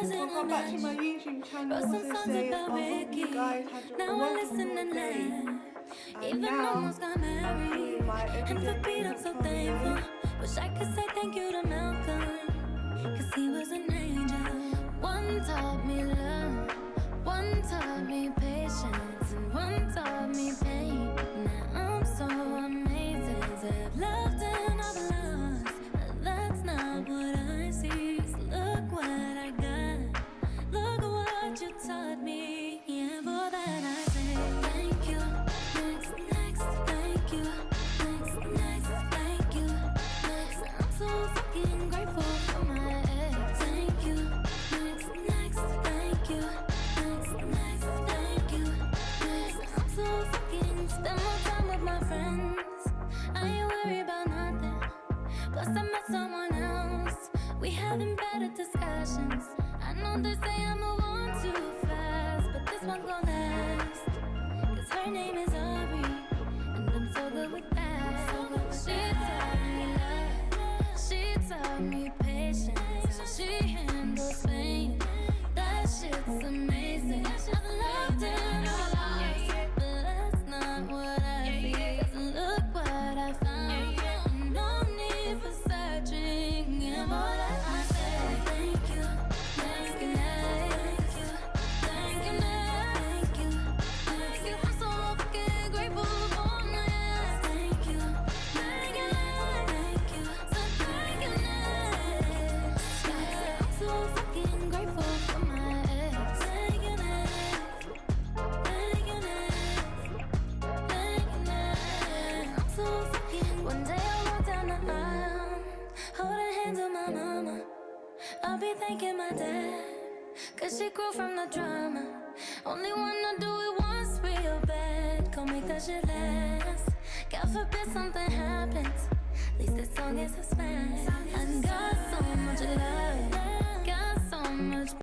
wasn't a Welcome back to my match. YouTube channel. Wrote some As I songs say, about I hope Ricky. you guys had a Now I listen wonderful and day. laugh. And Even now, almost got married. my And for everyday Pete, I'm makeup so tutorial. thankful. Wish I could say thank you to Malcolm, 'cause he was an angel. One taught me love, one taught me patience, and one taught me pain. Now I'm so amazing to have loved and I've lost. But that's not what I see. So look what I got. Look what you taught me. Yeah, for that I say thank you. Next, thank you. Next, thank you. Next, I'm so fucking grateful for my ex. Thank you. Next, thank you. Next, thank you. Next, I'm so fucking spend more time with my friends. I ain't worried about nothing. Plus I met someone else. We having better discussions. I know they say I move on too fast, but this one gon' last. 'Cause her name is Ari, and I'm so good with that. She taught me love, she taught me patience, how she handles pain. That shit's amazing. I've loved and I've lost, but that's not what I see. 'Cause look what I found. No need for searching. Yeah, more than I say. Thank you, thank you, thank you, thank you, thank you, thank you. I'm so fucking grateful for my ex. Thank you, thank you, thank you, so thank you, next. Yeah, I'm so fucking grateful for my ex. Thank you, next. Thank you, next. Thank you, next. I'm so fucking. One day I walk down the aisle, holding hands with my mama. I'll be thanking my dad, 'cause she grew from the drama. Only wanna do it once real bad. Gon' make that shit last. God forbid something happens. At least this song is a smash. I got so much love, got so much